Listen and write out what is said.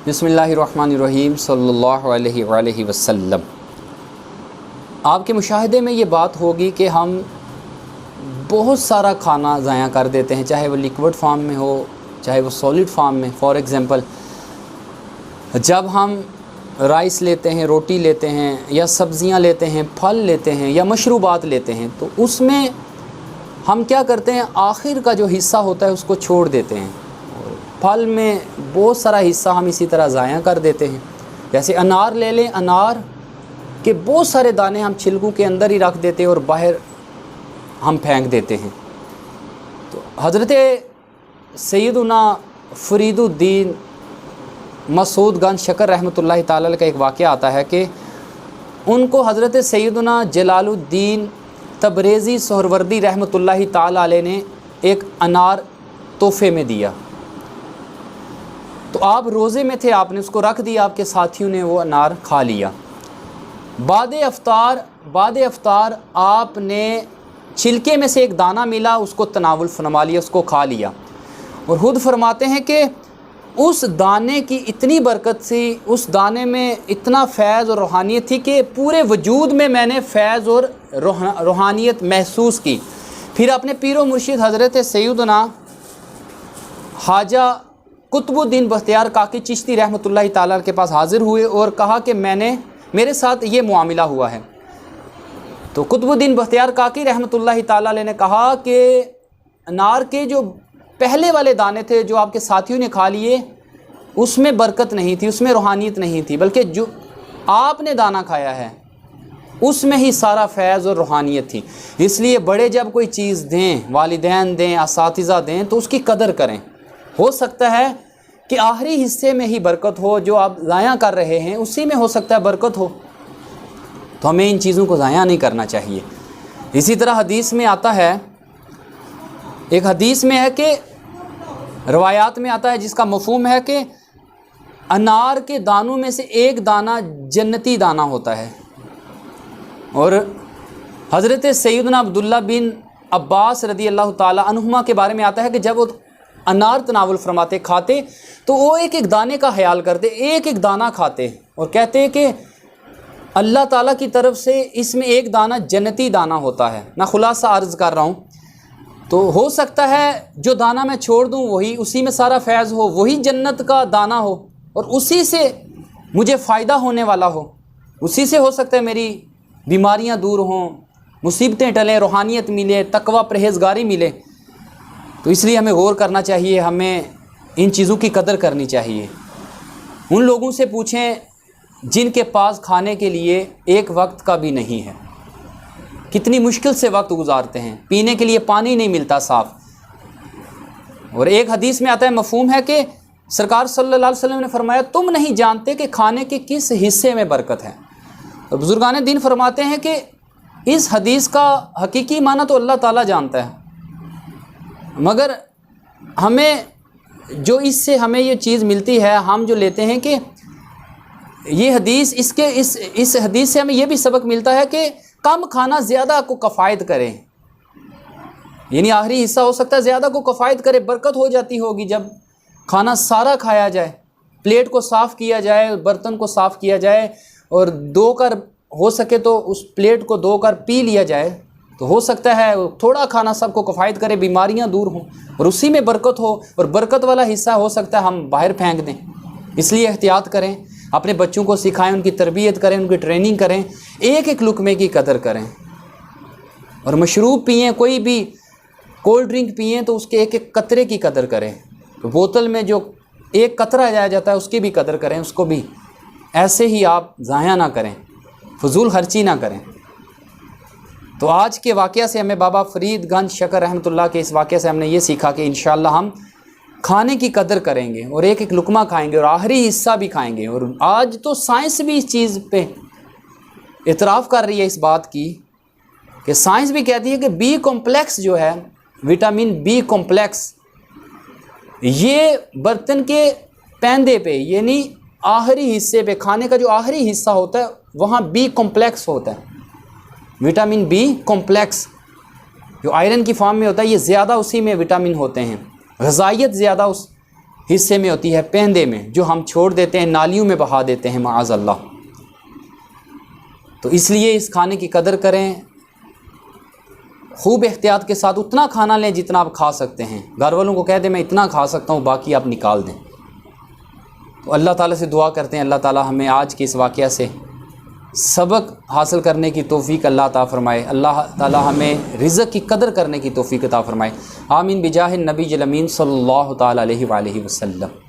بسم اللہ الرحمن الرحیم صلی اللہ علیہ وآلہ وسلم۔ آپ کے مشاہدے میں یہ بات ہوگی کہ ہم بہت سارا کھانا ضائع کر دیتے ہیں، چاہے وہ لیکوڈ فارم میں ہو چاہے وہ سالڈ فارم میں۔ فار ایگزامپل، جب ہم رائس لیتے ہیں، روٹی لیتے ہیں، یا سبزیاں لیتے ہیں، پھل لیتے ہیں، یا مشروبات لیتے ہیں، تو اس میں ہم کیا کرتے ہیں، آخر کا جو حصہ ہوتا ہے اس کو چھوڑ دیتے ہیں۔ پھل میں بہت سارا حصہ ہم اسی طرح ضائع کر دیتے ہیں۔ جیسے انار لے لیں، انار کے بہت سارے دانے ہم چھلکوں کے اندر ہی رکھ دیتے ہیں اور باہر ہم پھینک دیتے ہیں۔ تو حضرت سیدنا فرید الدین مسعود گنج شکر رحمۃ اللہ تعالی کا ایک واقعہ آتا ہے کہ ان کو حضرت سیدنا جلال الدین تبریزی سہروردی رحمۃ اللہ تعالی علیہ نے ایک انار تحفے میں دیا۔ تو آپ روزے میں تھے، آپ نے اس کو رکھ دیا، آپ کے ساتھیوں نے وہ انار کھا لیا۔ بعد افطار آپ نے چھلکے میں سے ایک دانہ ملا، اس کو تناول فرما لیا، اس کو کھا لیا، اور خود فرماتے ہیں کہ اس دانے کی اتنی برکت تھی، اس دانے میں اتنا فیض اور روحانیت تھی کہ پورے وجود میں نے فیض اور روحانیت محسوس کی۔ پھر اپنے پیر و مرشد حضرت سیدنا خواجہ قطب الدین بختیار کاکی چشتی رحمۃ اللہ تعالیٰ کے پاس حاضر ہوئے اور کہا کہ میرے ساتھ یہ معاملہ ہوا ہے۔ تو قطب الدین بختیار کاکی رحمۃ اللہ تعالیٰ علیہ نے کہا کہ انار کے جو پہلے والے دانے تھے جو آپ کے ساتھیوں نے کھا لیے، اس میں برکت نہیں تھی، اس میں روحانیت نہیں تھی، بلکہ جو آپ نے دانہ کھایا ہے اس میں ہی سارا فیض اور روحانیت تھی۔ اس لیے بڑے جب کوئی چیز دیں، والدین دیں، اساتذہ دیں، تو اس کی قدر کریں۔ ہو سکتا ہے کہ آخری حصے میں ہی برکت ہو، جو آپ ضائع کر رہے ہیں اسی میں ہو سکتا ہے برکت ہو، تو ہمیں ان چیزوں کو ضائع نہیں کرنا چاہیے۔ اسی طرح حدیث میں آتا ہے، ایک حدیث میں ہے کہ روایات میں آتا ہے جس کا مفہوم ہے کہ انار کے دانوں میں سے ایک دانہ جنتی دانہ ہوتا ہے، اور حضرت سیدنا عبداللہ بن عباس رضی اللہ تعالی عنہما کے بارے میں آتا ہے کہ جب وہ انار تناول فرماتے، کھاتے، تو وہ ایک ایک دانے کا خیال کرتے، ایک ایک دانہ کھاتے اور کہتے کہ اللہ تعالیٰ کی طرف سے اس میں ایک دانہ جنتی دانہ ہوتا ہے۔ میں خلاصہ عرض کر رہا ہوں، تو ہو سکتا ہے جو دانہ میں چھوڑ دوں اسی میں سارا فیض ہو، وہی جنت کا دانہ ہو، اور اسی سے مجھے فائدہ ہونے والا ہو، اسی سے ہو سکتا ہے میری بیماریاں دور ہوں، مصیبتیں ٹلیں، روحانیت ملے، تقوی پرہیزگاری ملے۔ تو اس لیے ہمیں غور کرنا چاہیے، ہمیں ان چیزوں کی قدر کرنی چاہیے۔ ان لوگوں سے پوچھیں جن کے پاس کھانے کے لیے ایک وقت کا بھی نہیں ہے، کتنی مشکل سے وقت گزارتے ہیں، پینے کے لیے پانی نہیں ملتا صاف۔ اور ایک حدیث میں آتا ہے، مفہوم ہے کہ سرکار صلی اللہ علیہ وسلم نے فرمایا، تم نہیں جانتے کہ کھانے کے کس حصے میں برکت ہے۔ اور بزرگان دین فرماتے ہیں کہ اس حدیث کا حقیقی معنی تو اللہ تعالیٰ جانتا ہے، مگر ہمیں جو اس سے ہمیں یہ چیز ملتی ہے، ہم جو لیتے ہیں کہ یہ حدیث اس حدیث سے ہمیں یہ بھی سبق ملتا ہے کہ کم کھانا زیادہ کو کفایت کرے، یعنی آخری حصہ ہو سکتا ہے زیادہ کو کفایت کرے، برکت ہو جاتی ہوگی جب کھانا سارا کھایا جائے، پلیٹ کو صاف کیا جائے، برتن کو صاف کیا جائے، اور دھو کر ہو سکے تو اس پلیٹ کو دھو کر پی لیا جائے، تو ہو سکتا ہے تھوڑا کھانا سب کو کفایت کرے، بیماریاں دور ہوں اور اسی میں برکت ہو، اور برکت والا حصہ ہو سکتا ہے ہم باہر پھینک دیں۔ اس لیے احتیاط کریں، اپنے بچوں کو سکھائیں، ان کی تربیت کریں، ان کی ٹریننگ کریں، ایک ایک لقمے کی قدر کریں۔ اور مشروب پئیں، کوئی بھی کولڈ ڈرنک پئیں تو اس کے ایک ایک قطرے کی قدر کریں، بوتل میں جو ایک قطرہ جایا جاتا ہے اس کی بھی قدر کریں، اس کو بھی ایسے ہی آپ ضائع نہ کریں، فضول خرچی نہ کریں۔ تو آج کے واقعہ سے ہمیں بابا فرید گنج شکر رحمۃ اللہ کے اس واقعہ سے ہم نے یہ سیکھا کہ انشاءاللہ ہم کھانے کی قدر کریں گے اور ایک ایک لقمہ کھائیں گے اور آخری حصہ بھی کھائیں گے۔ اور آج تو سائنس بھی اس چیز پہ اعتراف کر رہی ہے، اس بات کی کہ سائنس بھی کہتی ہے کہ بی کمپلیکس جو ہے، وٹامن بی کمپلیکس، یہ برتن کے پیندے پہ، یعنی آخری حصے پہ، کھانے کا جو آخری حصہ ہوتا ہے وہاں بی کمپلیکس ہوتا ہے، وٹامن بی کمپلیکس جو آئرن کی فارم میں ہوتا ہے، یہ زیادہ اسی میں وٹامن ہوتے ہیں، غذائیت زیادہ حصے میں ہوتی ہے پیندے میں، جو ہم چھوڑ دیتے ہیں، نالیوں میں بہا دیتے ہیں معاذ اللہ۔ تو اس لیے اس کھانے کی قدر کریں، خوب احتیاط کے ساتھ اتنا کھانا لیں جتنا آپ کھا سکتے ہیں۔ گھر والوں کو کہہ دیں میں اتنا کھا سکتا ہوں، باقی آپ نکال دیں۔ تو اللہ تعالیٰ سے دعا کرتے ہیں اللہ تعالیٰ ہمیں آج کے اس واقعہ سے سبق حاصل کرنے کی توفیق اللہ عطا فرمائے، اللہ تعالیٰ ہمیں رزق کی قدر کرنے کی توفیق عطا فرمائے۔ آمین بجاہ النبی الامین صلی اللہ تعالیٰ علیہ وآلہ وسلم۔